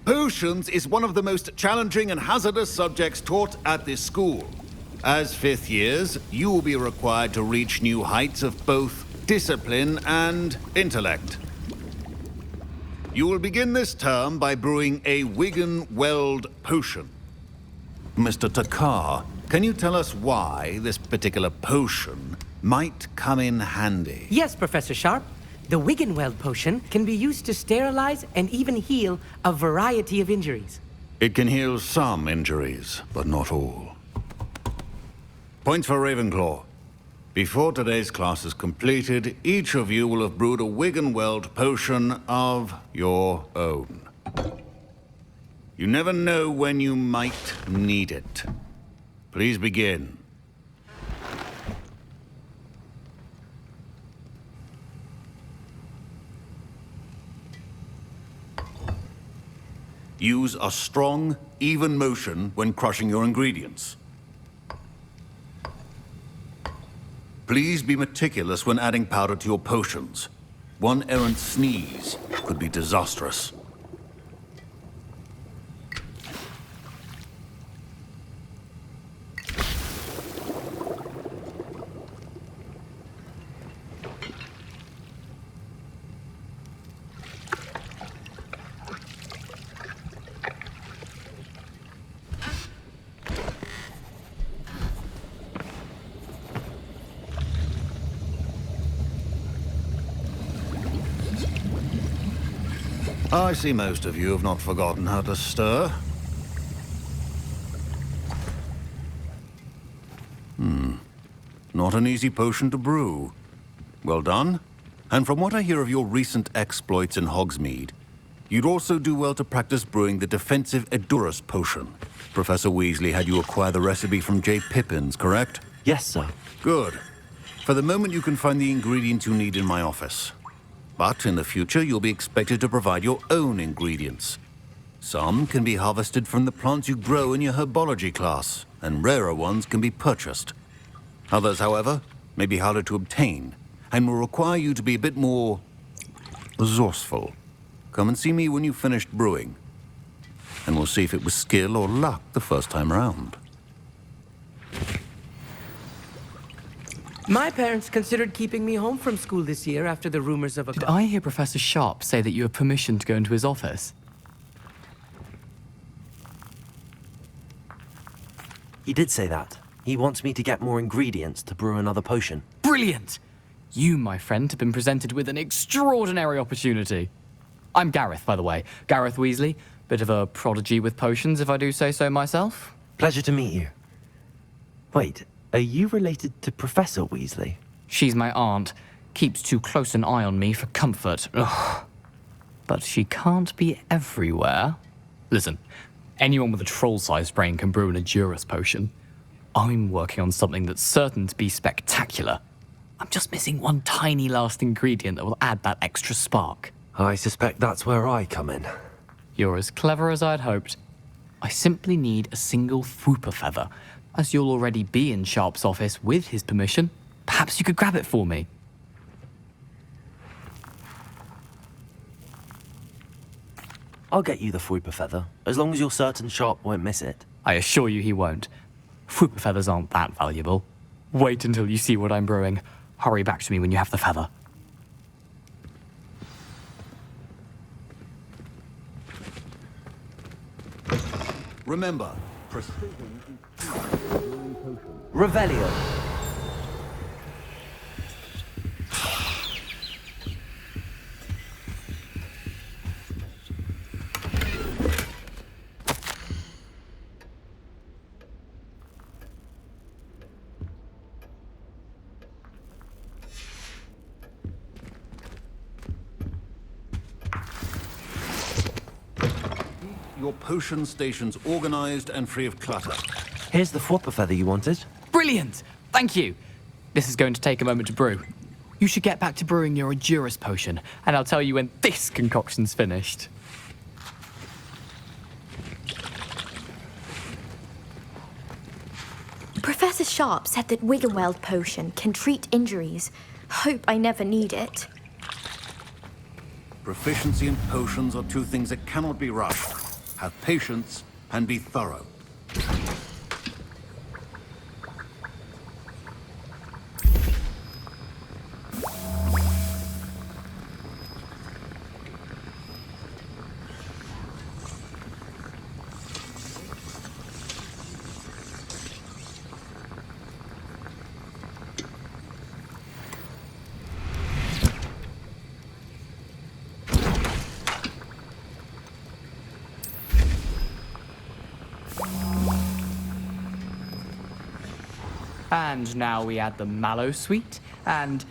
Potions is one of the most challenging and hazardous subjects taught at this school. As fifth years, you will be required to reach new heights of both discipline and intellect. You will begin this term by brewing a Wiggenweld potion. Mr. Takar, can you tell us why this particular potion might come in handy? Yes, Professor Sharp. The Wiggenweld potion can be used to sterilize and even heal a variety of injuries. It can heal some injuries, but not all. Points for Ravenclaw. Before today's class is completed, each of you will have brewed a Wiggenweld potion of your own. You never know when you might need it. Please begin. Use a strong, even motion when crushing your ingredients. Please be meticulous when adding powder to your potions. One errant sneeze could be disastrous. I see most of you have not forgotten how to stir. Not an easy potion to brew. Well done. And from what I hear of your recent exploits in Hogsmeade, you'd also do well to practice brewing the defensive Edurus potion. Professor Weasley had you acquire the recipe from J. Pippins, correct? Yes, sir. Good. For the moment, you can find the ingredients you need in my office. But in the future, you'll be expected to provide your own ingredients. Some can be harvested from the plants you grow in your herbology class, and rarer ones can be purchased. Others, however, may be harder to obtain, and will require you to be a bit more resourceful. Come and see me when you've finished brewing, and we'll see if it was skill or luck the first time around. My parents considered keeping me home from school this year after the rumors of a... Did I hear Professor Sharp say that you have permission to go into his office? He did say that. He wants me to get more ingredients to brew another potion. Brilliant! You, my friend, have been presented with an extraordinary opportunity. I'm Gareth, by the way. Gareth Weasley. Bit of a prodigy with potions, if I do say so myself. Pleasure to meet you. Wait, are you related to Professor Weasley? She's my aunt. Keeps too close an eye on me for comfort. Ugh. But she can't be everywhere. Listen, anyone with a troll-sized brain can brew an Edurus potion. I'm working on something that's certain to be spectacular. I'm just missing one tiny last ingredient that will add that extra spark. I suspect that's where I come in. You're as clever as I'd hoped. I simply need a single Fwooper feather. As you'll already be in Sharp's office with his permission, perhaps you could grab it for me. I'll get you the Fwooper feather, as long as you're certain Sharp won't miss it. I assure you he won't. Fwooper feathers aren't that valuable. Wait until you see what I'm brewing. Hurry back to me when you have the feather. Remember, Revelio. your potion stations organized and free of clutter. Here's the Fwooper feather you wanted. Brilliant! Thank you. This is going to take a moment to brew. You should get back to brewing your Edurus potion, and I'll tell you when this concoction's finished. Professor Sharp said that Wiggenweld potion can treat injuries. Hope I never need it. Proficiency and potions are two things that cannot be rushed. have patience, and be thorough. And now we add the mallow sweet, and...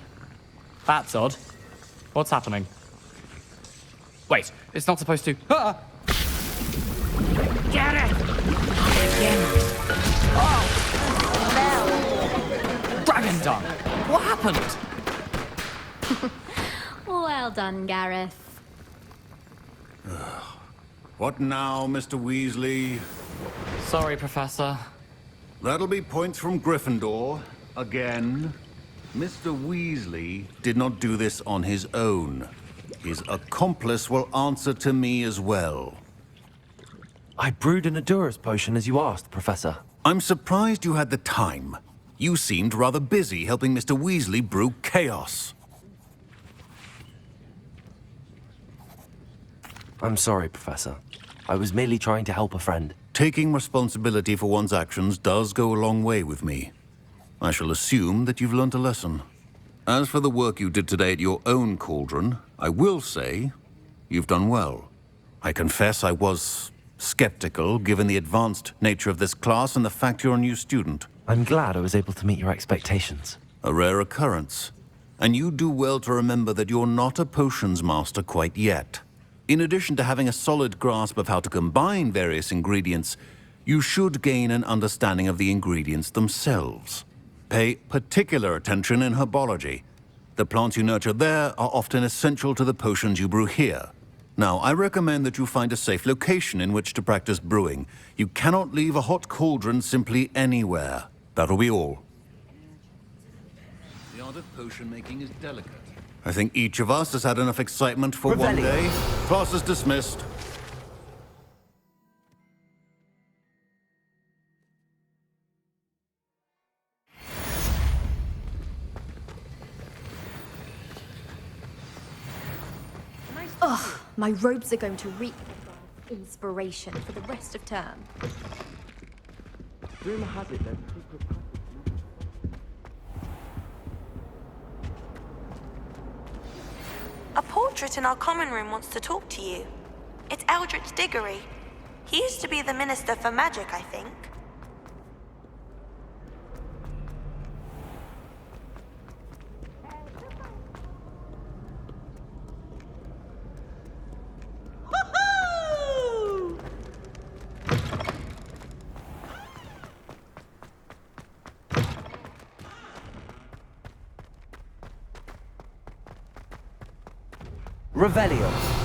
That's odd. What's happening? Wait, it's not supposed to... Ah! Get it! Dragon dung! What happened? Well done, Gareth. What now, Mr. Weasley? Sorry, Professor. That'll be points from Gryffindor. Again. Mr. Weasley did not do this on his own. His accomplice will answer to me as well. I brewed an Adurus potion as you asked, Professor. I'm surprised you had the time. You seemed rather busy helping Mr. Weasley brew chaos. I'm sorry, Professor. I was merely trying to help a friend. Taking responsibility for one's actions does go a long way with me. I shall assume that you've learnt a lesson. As for the work you did today at your own cauldron, I will say you've done well. I confess I was skeptical, given the advanced nature of this class and the fact you're a new student. I'm glad I was able to meet your expectations. A rare occurrence. And you do well to remember that you're not a potions master quite yet. In addition to having a solid grasp of how to combine various ingredients, you should gain an understanding of the ingredients themselves. Pay particular attention in herbology. The plants you nurture there are often essential to the potions you brew here. Now, I recommend that you find a safe location in which to practice brewing. You cannot leave a hot cauldron simply anywhere. That'll be all. The art of potion making is delicate. I think each of us has had enough excitement for one day. Class is dismissed. Ugh, my robes are going to reek of inspiration for the rest of term. Rumor has it that A portrait in our common room wants to talk to you. It's Eldritch Diggory. He used to be the Minister for Magic, I think. Revelio.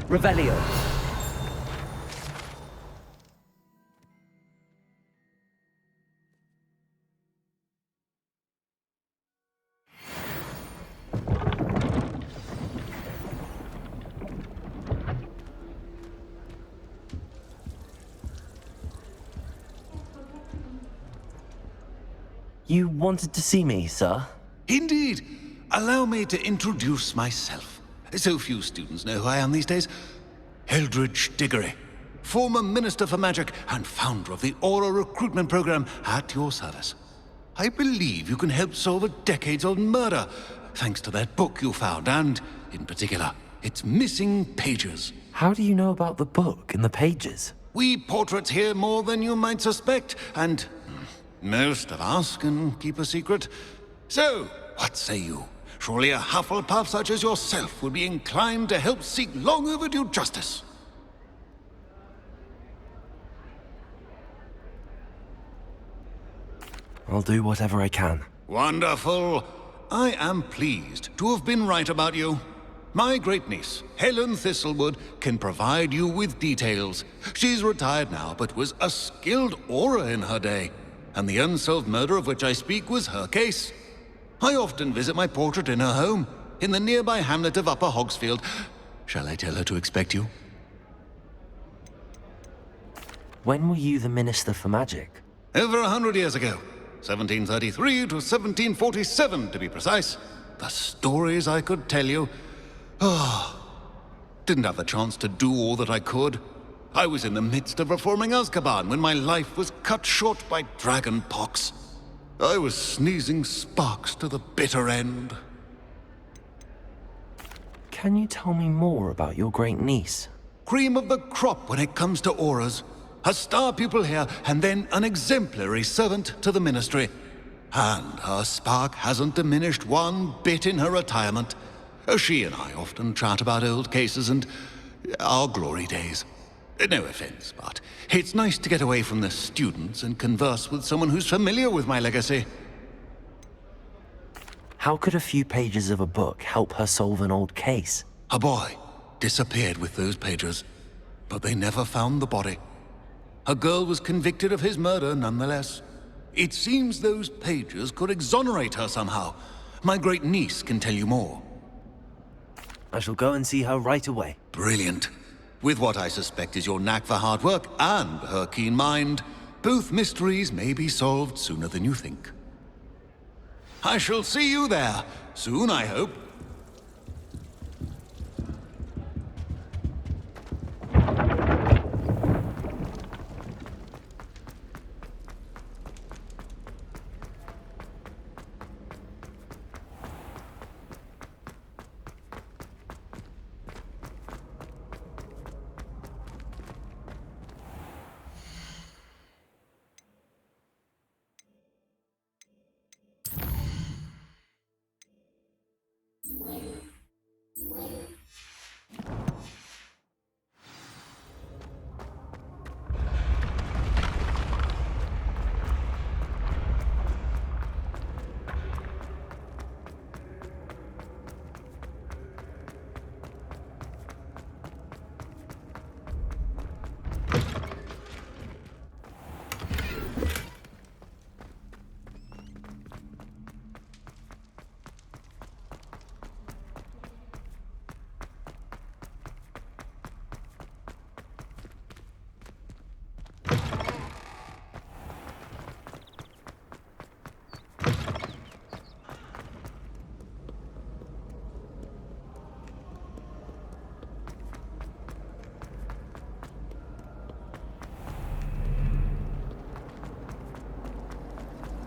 Revelio. You wanted to see me, sir? Indeed. Allow me to introduce myself. So few students know who I am these days. Eldridge Diggory, former Minister for Magic and founder of the Aura recruitment program, at your service. I believe you can help solve a decades-old murder, thanks to that book you found, and, in particular, its missing pages. How do you know about the book and the pages? We portraits hear more than you might suspect, and most of us can keep a secret. So, what say you? Surely a Hufflepuff such as yourself would be inclined to help seek long overdue justice. I'll do whatever I can. Wonderful. I am pleased to have been right about you. My great-niece, Helen Thistlewood, can provide you with details. She's retired now, but was a skilled aura in her day. And the unsolved murder of which I speak was her case. I often visit my portrait in her home, in the nearby hamlet of Upper Hogsfield. Shall I tell her to expect you? When were you the Minister for Magic? Over 100 years ago. 1733 to 1747, to be precise. The stories I could tell you. Didn't have the chance to do all that I could. I was in the midst of reforming Azkaban when my life was cut short by dragon pox. I was sneezing sparks to the bitter end. Can you tell me more about your great-niece? Cream of the crop when it comes to auras. A star pupil here, and then an exemplary servant to the ministry. And her spark hasn't diminished one bit in her retirement. She and I often chat about old cases and our glory days. No offense, but it's nice to get away from the students and converse with someone who's familiar with my legacy. How could a few pages of a book help her solve an old case? A boy disappeared with those pages, but they never found the body. A girl was convicted of his murder nonetheless. It seems those pages could exonerate her somehow. My great-niece can tell you more. I shall go and see her right away. Brilliant. With what I suspect is your knack for hard work and her keen mind, both mysteries may be solved sooner than you think. I shall see you there, soon I hope.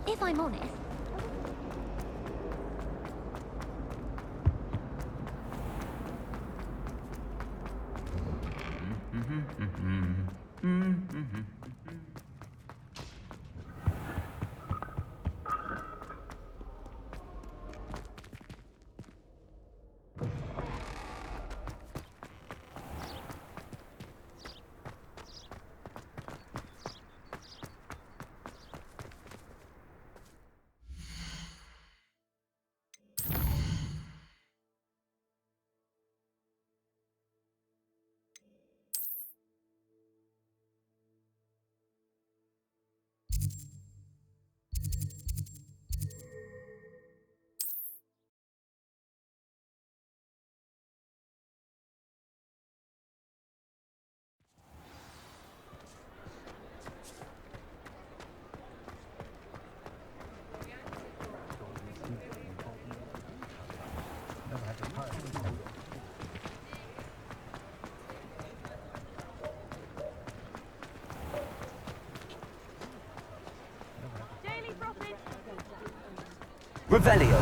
If I'm honest, Revelio.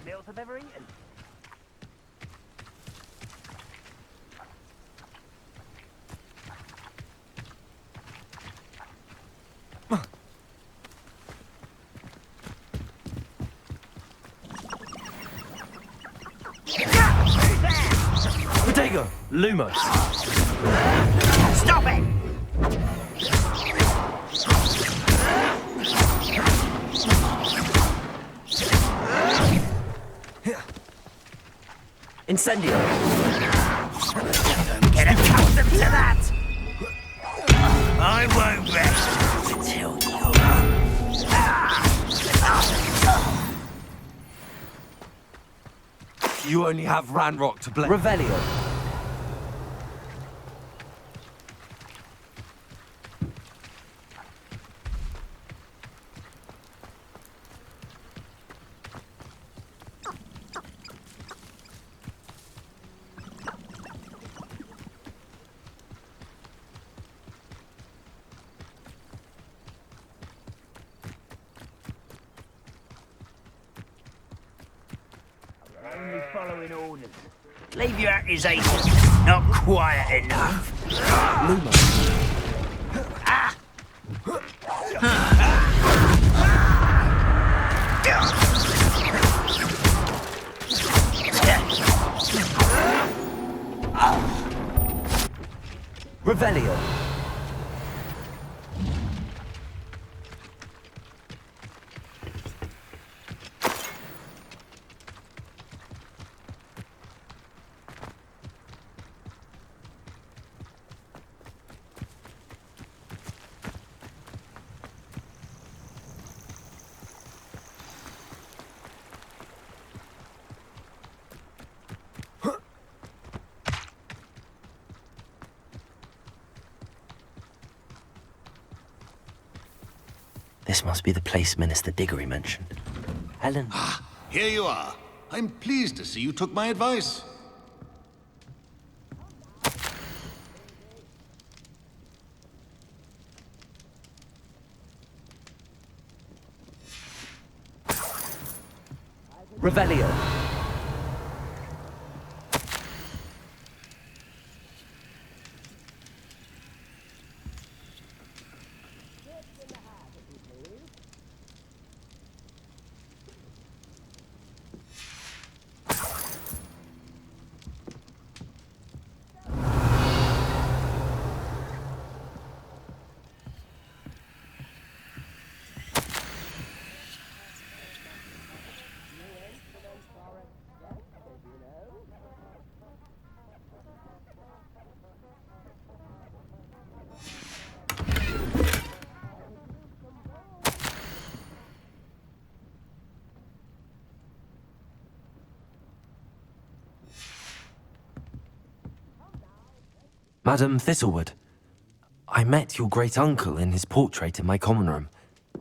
Meals I've ever eaten. Protego. Lumos. Stop it! Incendio. Get accustomed to that! I won't rest until You only have Ranrock to blame. Revelio. only following orders. Leave your accusations. Not quiet enough. Luma. Revelio. This must be the place Minister Diggory mentioned. Helen. Ah, here you are. I'm pleased to see you took my advice. Revelio. Madam Thistlewood, I met your great-uncle in his portrait in my common room.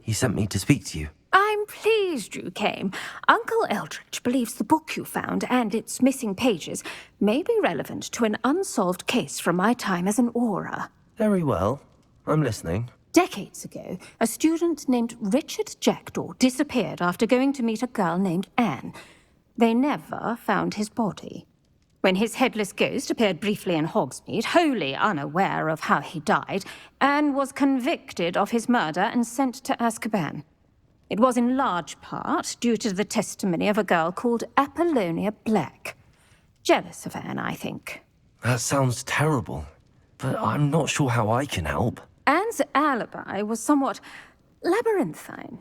He sent me to speak to you. I'm pleased you came. Uncle Eldridge believes the book you found and its missing pages may be relevant to an unsolved case from my time as an aura. Very well. I'm listening. Decades ago, a student named Richard Jackdaw disappeared after going to meet a girl named Anne. They never found his body. When his headless ghost appeared briefly in Hogsmeade, wholly unaware of how he died, Anne was convicted of his murder and sent to Azkaban. It was in large part due to the testimony of a girl called Apollonia Black. Jealous of Anne, I think. That sounds terrible, but I'm not sure how I can help. Anne's alibi was somewhat labyrinthine.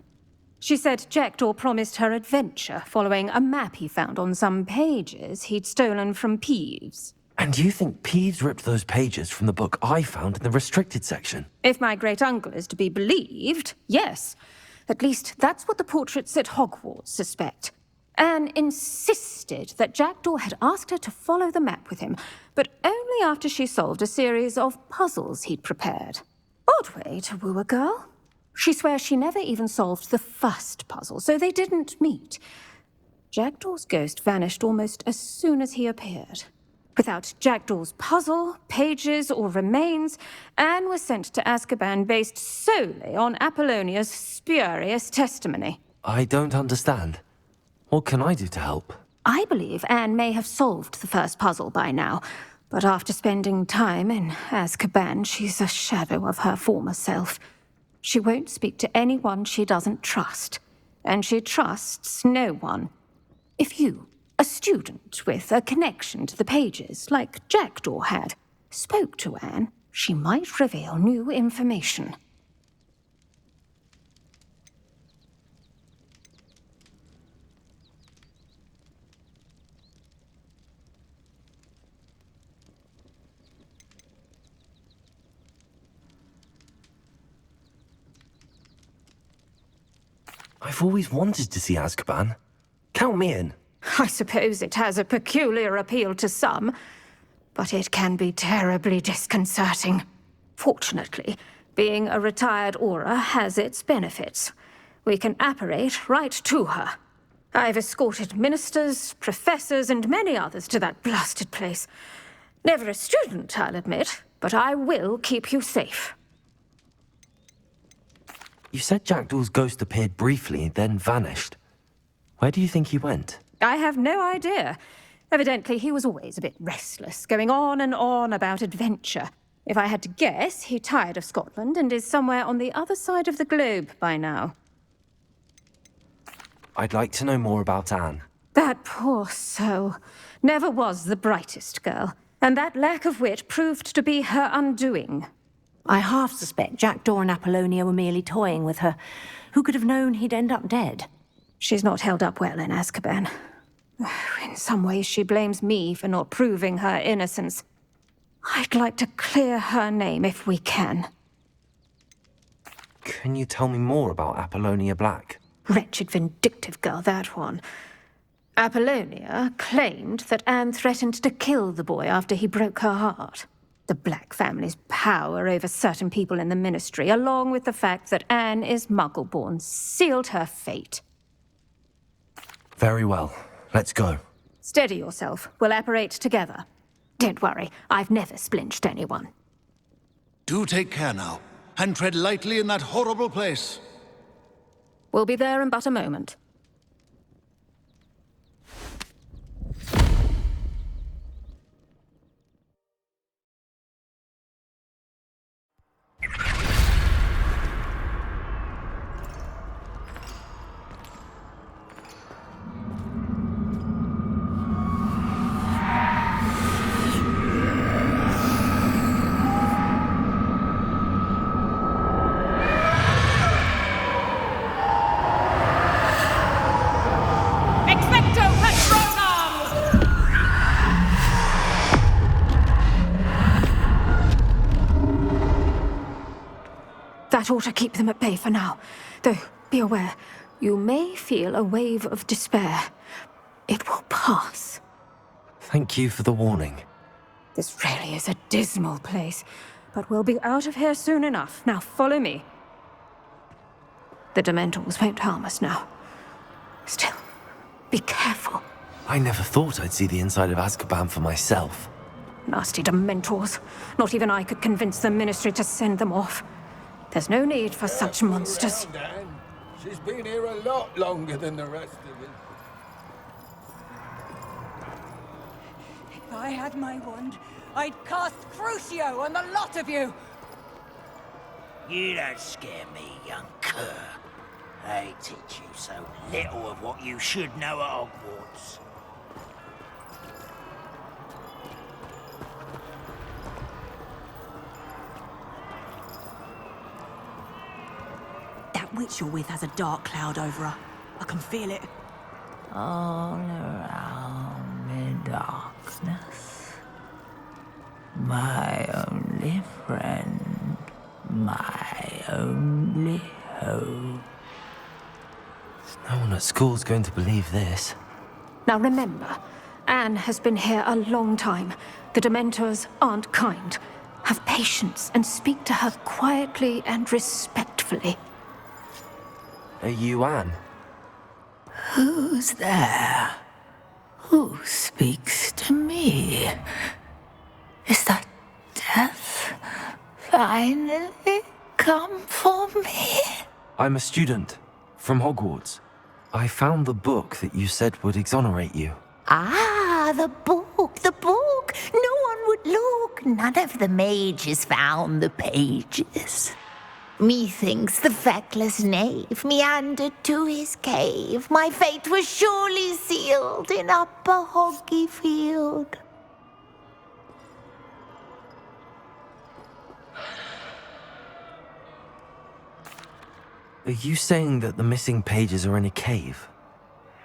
She said Jackdaw promised her adventure following a map he found on some pages he'd stolen from Peeves. And you think Peeves ripped those pages from the book I found in the restricted section? If my great-uncle is to be believed, yes. At least that's what the portraits at Hogwarts suspect. Anne insisted that Jackdaw had asked her to follow the map with him, but only after she solved a series of puzzles he'd prepared. Odd way to woo a girl. She swears she never even solved the first puzzle, so they didn't meet. Jackdaw's ghost vanished almost as soon as he appeared. Without Jackdaw's puzzle, pages, or remains, Anne was sent to Azkaban based solely on Apollonia's spurious testimony. I don't understand. What can I do to help? I believe Anne may have solved the first puzzle by now, but after spending time in Azkaban, she's a shadow of her former self. She won't speak to anyone she doesn't trust, and she trusts no one. If you, a student with a connection to the pages, like Jackdaw had, spoke to Anne, she might reveal new information. I've always wanted to see Azkaban. Count me in. I suppose it has a peculiar appeal to some, but it can be terribly disconcerting. Fortunately, being a retired Auror has its benefits. We can apparate right to her. I've escorted ministers, professors, and many others to that blasted place. Never a student, I'll admit, but I will keep you safe. You said Jackdaw's ghost appeared briefly, then vanished. Where do you think he went? I have no idea. Evidently, he was always a bit restless, going on and on about adventure. If I had to guess, he tired of Scotland and is somewhere on the other side of the globe by now. I'd like to know more about Anne. That poor soul. Never was the brightest girl, and that lack of wit proved to be her undoing. I half suspect Jackdaw and Apollonia were merely toying with her. Who could have known he'd end up dead? She's not held up well in Azkaban. In some ways, she blames me for not proving her innocence. I'd like to clear her name if we can. Can you tell me more about Apollonia Black? Wretched, vindictive girl, that one. Apollonia claimed that Anne threatened to kill the boy after he broke her heart. The Black family's power over certain people in the Ministry, along with the fact that Anne is Muggle-born, sealed her fate. Very well. Let's go. Steady yourself. We'll apparate together. Don't worry, I've never splinched anyone. Do take care now, and tread lightly in that horrible place. We'll be there in but a moment. That ought to keep them at bay for now. Though, be aware, you may feel a wave of despair. It will pass. Thank you for the warning. This really is a dismal place, but we'll be out of here soon enough. Now, follow me. The Dementors won't harm us now. Still, be careful. I never thought I'd see the inside of Azkaban for myself. Nasty Dementors. Not even I could convince the Ministry to send them off. There's no need for such monsters. She's been here a lot longer than the rest of us. If I had my wand, I'd cast Crucio on the lot of you! You don't scare me, young cur. I teach you so little of what you should know at Hogwarts. witch you're with has a dark cloud over her. I can feel it. All around me darkness. My only friend. My only hope. No one at school's going to believe this. Now remember, Anne has been here a long time. The Dementors aren't kind. Have patience and speak to her quietly and respectfully. Are you Anne? Who's there? Who speaks to me? Is that death finally come for me? I'm a student from Hogwarts. I found the book that you said would exonerate you. Ah, the book, the book. No one would look. None of the mages found the pages. Methinks the feckless knave meandered to his cave. My fate was surely sealed in Upper Hoggy Field. Are you saying that the missing pages are in a cave?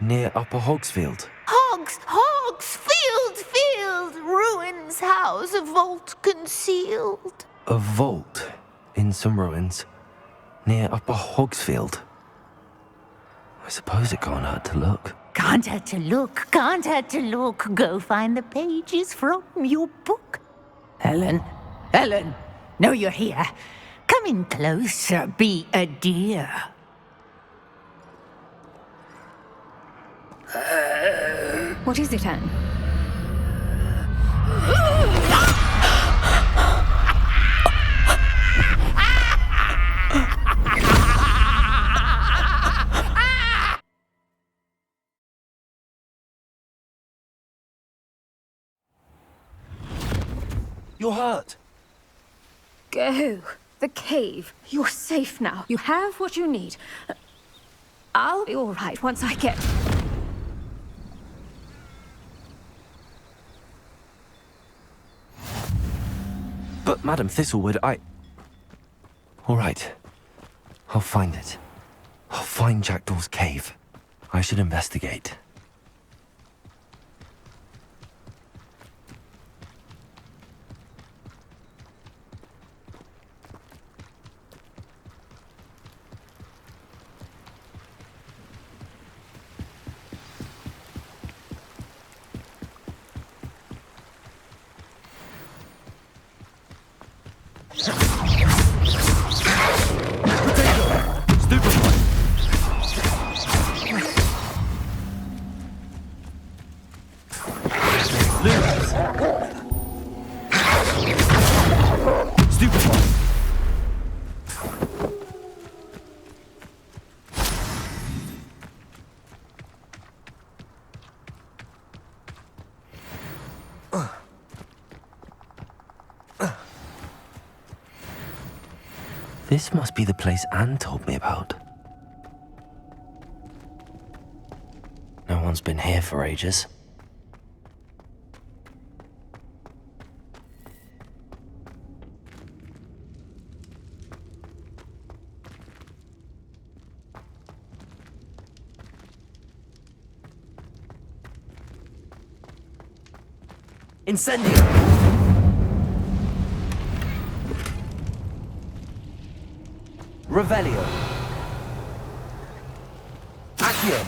Near Upper Hogsfield? Field, ruins house, a vault concealed. A vault in some ruins near Upper Hogsfield. I suppose it can't hurt to look. Can't hurt to look. Go find the pages from your book. Helen, know you're here. Come in closer, be a dear. What is it, Anne? You're hurt. Go. The cave. You're safe now. You have what you need. I'll be all right once I get... But, Madam Thistlewood, All right. I'll find it. I'll find Jackdaw's cave. I should investigate. This must be the place Anne told me about. No one's been here for ages. Incendio! Revelio. Accio.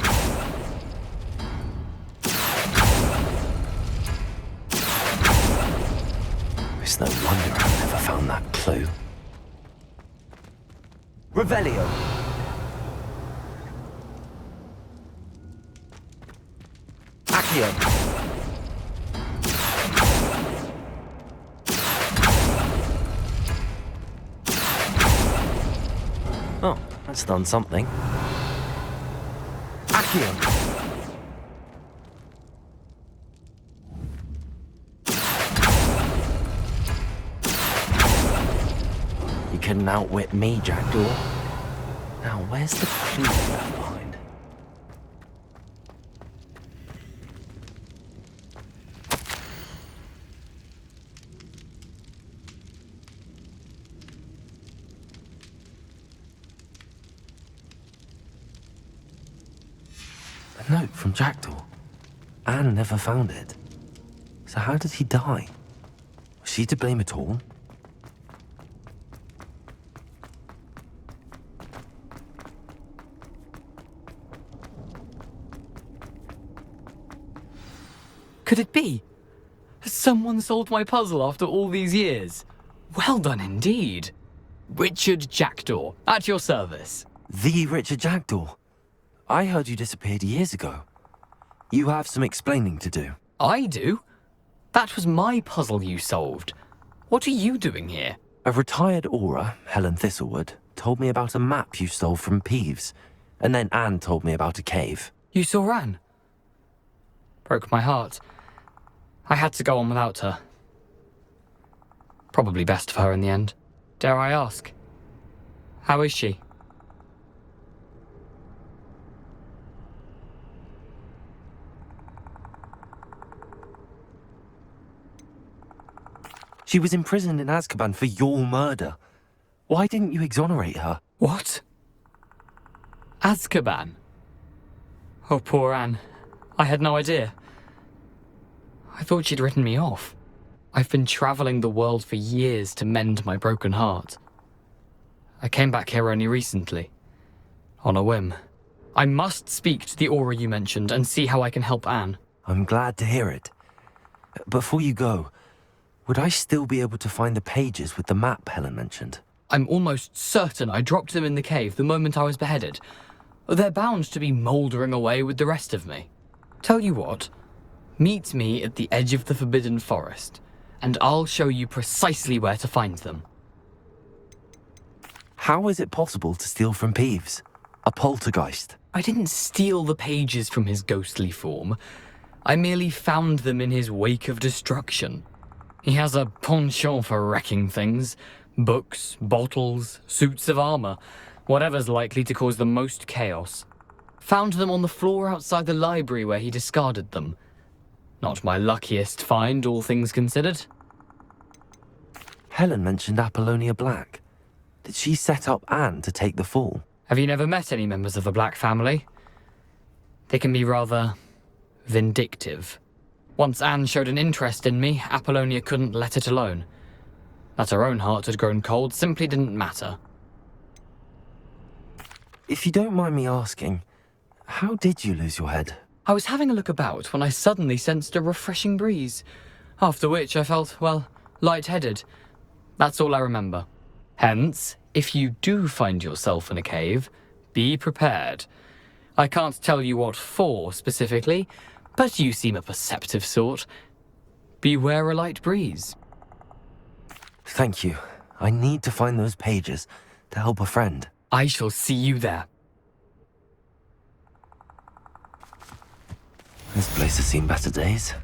It's no wonder I never found that clue. Revelio. Accio. Oh, that's done something. Accio. You couldn't outwit me, Jackdaw. Now, where's the clue left behind? A note from Jackdaw. Anne never found it. So how did he die? Was she to blame at all? Could it be? Has someone solved my puzzle after all these years? Well done indeed. Richard Jackdaw, at your service. The Richard Jackdaw. I heard you disappeared years ago. You have some explaining to do. I do? That was my puzzle you solved. What are you doing here? A retired aura, Helen Thistlewood, told me about a map you stole from Peeves, and then Anne told me about a cave. You saw Anne? Broke my heart. I had to go on without her. Probably best for her in the end. Dare I ask? How is she? She was imprisoned in Azkaban for your murder. Why didn't you exonerate her? What? Azkaban? Oh, poor Anne. I had no idea. I thought she'd written me off. I've been traveling the world for years to mend my broken heart. I came back here only recently. On a whim. I must speak to the aura you mentioned and see how I can help Anne. I'm glad to hear it. Before you go, would I still be able to find the pages with the map Helen mentioned? I'm almost certain I dropped them in the cave the moment I was beheaded. They're bound to be mouldering away with the rest of me. Tell you what, meet me at the edge of the Forbidden Forest, and I'll show you precisely where to find them. How is it possible to steal from Peeves? A poltergeist? I didn't steal the pages from his ghostly form. I merely found them in his wake of destruction. He has a penchant for wrecking things. Books, bottles, suits of armor, whatever's likely to cause the most chaos. Found them on the floor outside the library where he discarded them. Not my luckiest find, all things considered. Helen mentioned Apollonia Black. Did she set up Anne to take the fall? Have you never met any members of the Black family? They can be rather vindictive. Once Anne showed an interest in me, Apollonia couldn't let it alone. That her own heart had grown cold simply didn't matter. If you don't mind me asking, how did you lose your head? I was having a look about when I suddenly sensed a refreshing breeze, after which I felt, well, lightheaded. That's all I remember. Hence, if you do find yourself in a cave, be prepared. I can't tell you what for specifically, but you seem a perceptive sort. Beware a light breeze. Thank you. I need to find those pages to help a friend. I shall see you there. This place has seen better days.